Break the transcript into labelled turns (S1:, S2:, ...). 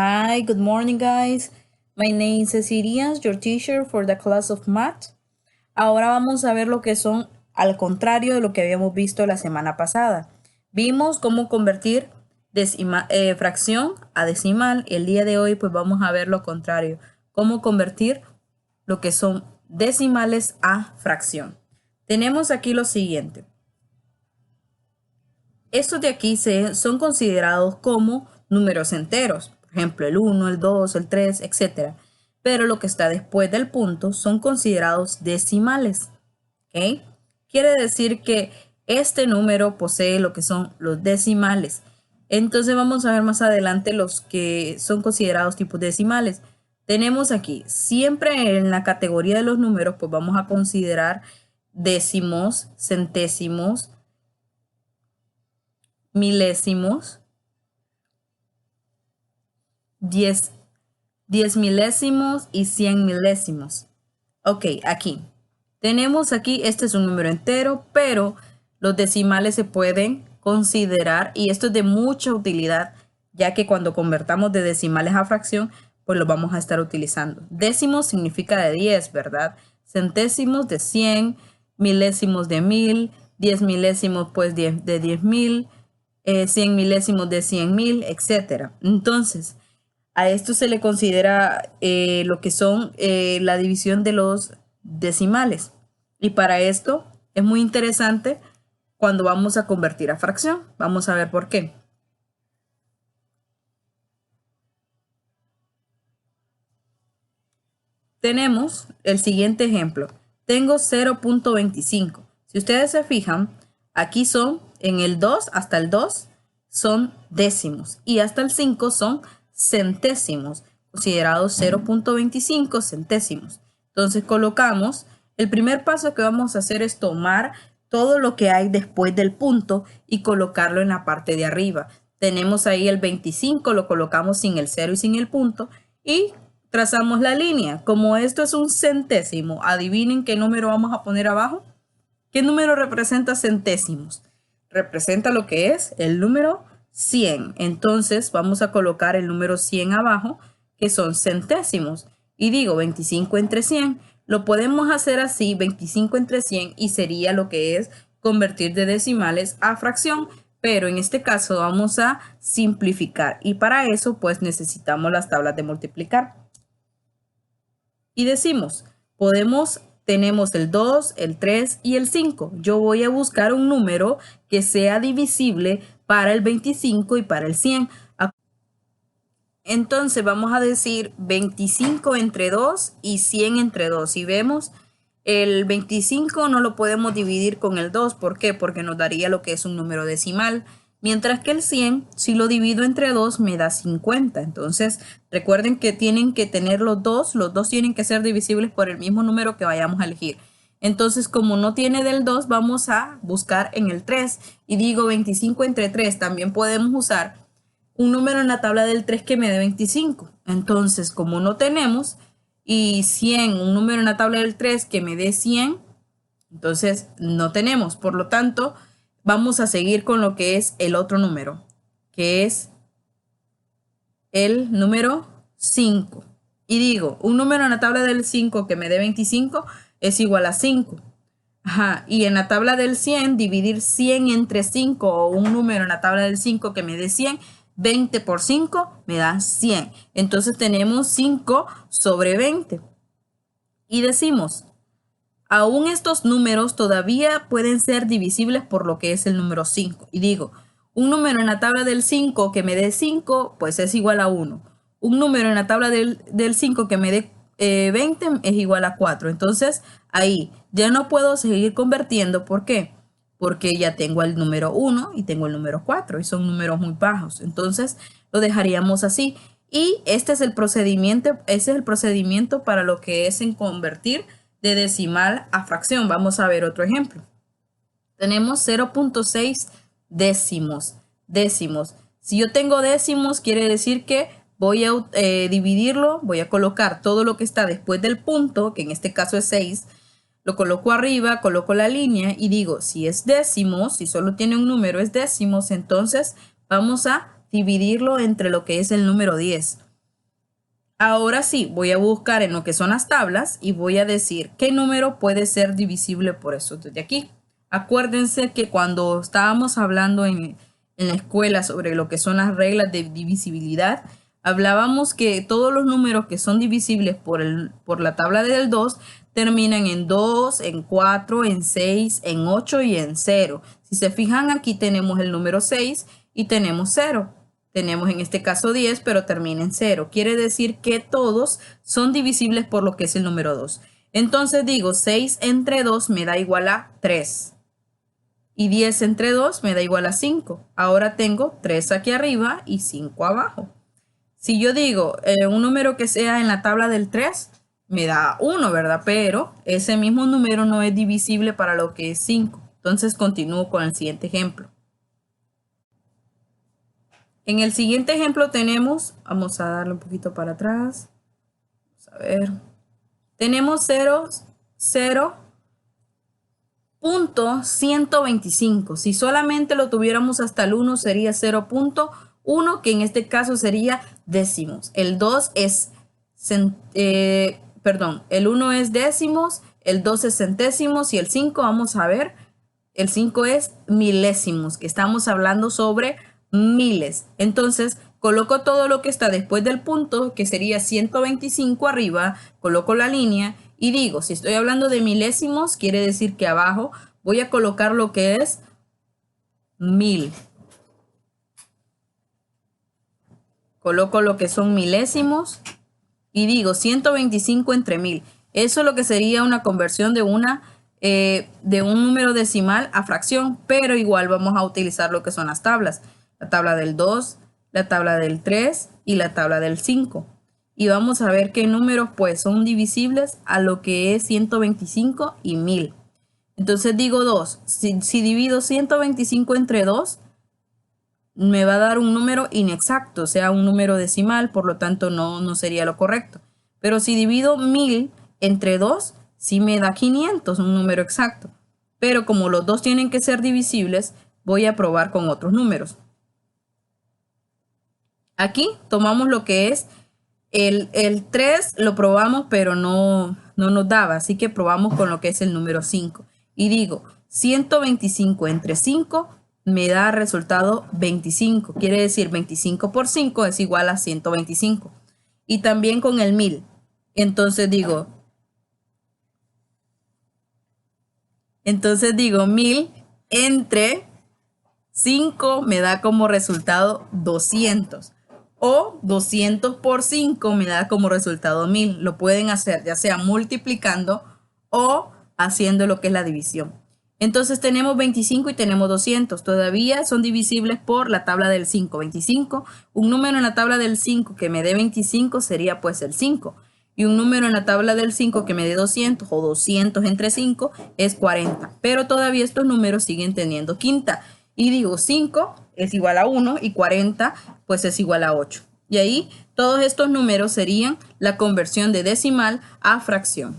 S1: Hi, good morning, guys. My name is Cecilia, your teacher for the class of math. Ahora vamos a ver lo que son al contrario de lo que habíamos visto la semana pasada. Vimos cómo convertir fracción a decimal. El día de hoy pues vamos a ver lo contrario, cómo convertir lo que son decimales a fracción. Tenemos aquí lo siguiente. Estos de aquí son considerados como números enteros. Por ejemplo, el 1, el 2, el 3, etc. Pero lo que está después del punto son considerados decimales. ¿Ok? Quiere decir que este número posee lo que son los decimales. Entonces vamos a ver más adelante los que son considerados tipos decimales. Tenemos aquí, siempre en la categoría de los números, pues vamos a considerar décimos, centésimos, milésimos, 10 milésimos y 100 milésimos. Ok, aquí. Tenemos aquí, este es un número entero, pero los decimales se pueden considerar, y esto es de mucha utilidad, ya que cuando convertamos de decimales a fracción, pues lo vamos a estar utilizando. Décimos significa de 10, ¿verdad? Centésimos de 100, milésimos de 1000, 10 milésimos pues de 10.000, 100 milésimos de 100.000, etc. Entonces, a esto se le considera lo que son la división de los decimales. Y para esto es muy interesante cuando vamos a convertir a fracción. Vamos a ver por qué. Tenemos el siguiente ejemplo. Tengo 0.25. Si ustedes se fijan, aquí son en el 2 hasta el 2 son décimos y hasta el 5 son centésimos, considerados 0.25 centésimos. Entonces colocamos, el primer paso que vamos a hacer es tomar todo lo que hay después del punto y colocarlo en la parte de arriba. Tenemos ahí el 25, lo colocamos sin el 0 y sin el punto y trazamos la línea. Como esto es un centésimo, adivinen qué número vamos a poner abajo. ¿Qué número representa centésimos? Representa lo que es el número 100. Entonces vamos a colocar el número 100 abajo, que son centésimos. Y digo 25 entre 100. Lo podemos hacer así, 25 entre 100, y sería lo que es convertir de decimales a fracción. Pero en este caso vamos a simplificar. Y para eso pues necesitamos las tablas de multiplicar. Y decimos, tenemos el 2, el 3 y el 5. Yo voy a buscar un número que sea divisible para el 25 y para el 100. Entonces vamos a decir 25 entre 2 y 100 entre 2. Si vemos, el 25 no lo podemos dividir con el 2. ¿Por qué? Porque nos daría lo que es un número decimal. Mientras que el 100, si lo divido entre 2, me da 50. Entonces, recuerden que tienen que tener los dos tienen que ser divisibles por el mismo número que vayamos a elegir. Entonces, como no tiene del 2, vamos a buscar en el 3. Y digo 25 entre 3, también podemos usar un número en la tabla del 3 que me dé 25. Entonces, como no tenemos, y 100, un número en la tabla del 3 que me dé 100, entonces no tenemos. Por lo tanto, vamos a seguir con lo que es el otro número, que es el número 5. Y digo, un número en la tabla del 5 que me dé 25 es igual a 5. Ajá, y en la tabla del 100, dividir 100 entre 5, o un número en la tabla del 5 que me dé 100, 20 por 5 me da 100. Entonces tenemos 5 sobre 20. Y decimos, aún estos números todavía pueden ser divisibles por lo que es el número 5. Y digo, un número en la tabla del 5 que me dé 5, pues es igual a 1. Un número en la tabla del 5 que me dé 20 es igual a 4. Entonces, ahí ya no puedo seguir convirtiendo. ¿Por qué? Porque ya tengo el número 1 y tengo el número 4 y son números muy bajos. Entonces, lo dejaríamos así. Y este es el procedimiento, ese es el procedimiento para lo que es en convertir de decimal a fracción. Vamos a ver otro ejemplo. Tenemos 0.6 décimos. Si yo tengo décimos, quiere decir que voy a dividirlo, voy a colocar todo lo que está después del punto, que en este caso es 6, lo coloco arriba, coloco la línea y digo, si es décimos, si solo tiene un número es décimos, entonces vamos a dividirlo entre lo que es el número 10. Ahora sí, voy a buscar en lo que son las tablas y voy a decir qué número puede ser divisible por eso desde aquí. Acuérdense que cuando estábamos hablando en la escuela sobre lo que son las reglas de divisibilidad, hablábamos que todos los números que son divisibles por la tabla del 2 terminan en 2, en 4, en 6, en 8 y en 0. Si se fijan, aquí tenemos el número 6 y tenemos 0. Tenemos en este caso 10, pero termina en 0. Quiere decir que todos son divisibles por lo que es el número 2. Entonces digo, 6 entre 2 me da igual a 3. Y 10 entre 2 me da igual a 5. Ahora tengo 3 aquí arriba y 5 abajo. Si yo digo un número que sea en la tabla del 3, me da 1, ¿verdad? Pero ese mismo número no es divisible para lo que es 5. Entonces continúo con el siguiente ejemplo. En el siguiente ejemplo tenemos, vamos a darle un poquito para atrás. Vamos a ver. Tenemos 0.125. Si solamente lo tuviéramos hasta el 1 sería 0.1, que en este caso sería décimos. El 2 es, el 1 es décimos, el 2 es centésimos y el 5, vamos a ver, el 5 es milésimos, que estamos hablando sobre miles. Entonces coloco todo lo que está después del punto, que sería 125 arriba, coloco la línea y digo, si estoy hablando de milésimos, quiere decir que abajo voy a colocar lo que es 1000. Coloco lo que son milésimos y digo 125 entre 1000. Eso es lo que sería una conversión de un número decimal a fracción, pero igual vamos a utilizar lo que son las tablas. La tabla del 2, la tabla del 3 y la tabla del 5. Y vamos a ver qué números pues son divisibles a lo que es 125 y 1000. Entonces digo 2. Si divido 125 entre 2, me va a dar un número inexacto, o sea, un número decimal, por lo tanto no sería lo correcto. Pero si divido 1000 entre 2, sí me da 500, un número exacto. Pero como los dos tienen que ser divisibles, voy a probar con otros números. Aquí tomamos lo que es el 3, lo probamos, pero no nos daba. Así que probamos con lo que es el número 5. Y digo, 125 entre 5 me da resultado 25. Quiere decir 25 por 5 es igual a 125. Y también con el 1000. Entonces digo 1000 entre 5 me da como resultado 200. O 200 por 5 me da como resultado 1000. Lo pueden hacer ya sea multiplicando o haciendo lo que es la división. Entonces tenemos 25 y tenemos 200. Todavía son divisibles por la tabla del 5. 25, un número en la tabla del 5 que me dé 25 sería pues el 5. Y un número en la tabla del 5 que me dé 200 o 200 entre 5 es 40. Pero todavía estos números siguen teniendo quinta. Y digo 5 es igual a 1 y 40 pues es igual a 8. Y ahí todos estos números serían la conversión de decimal a fracción.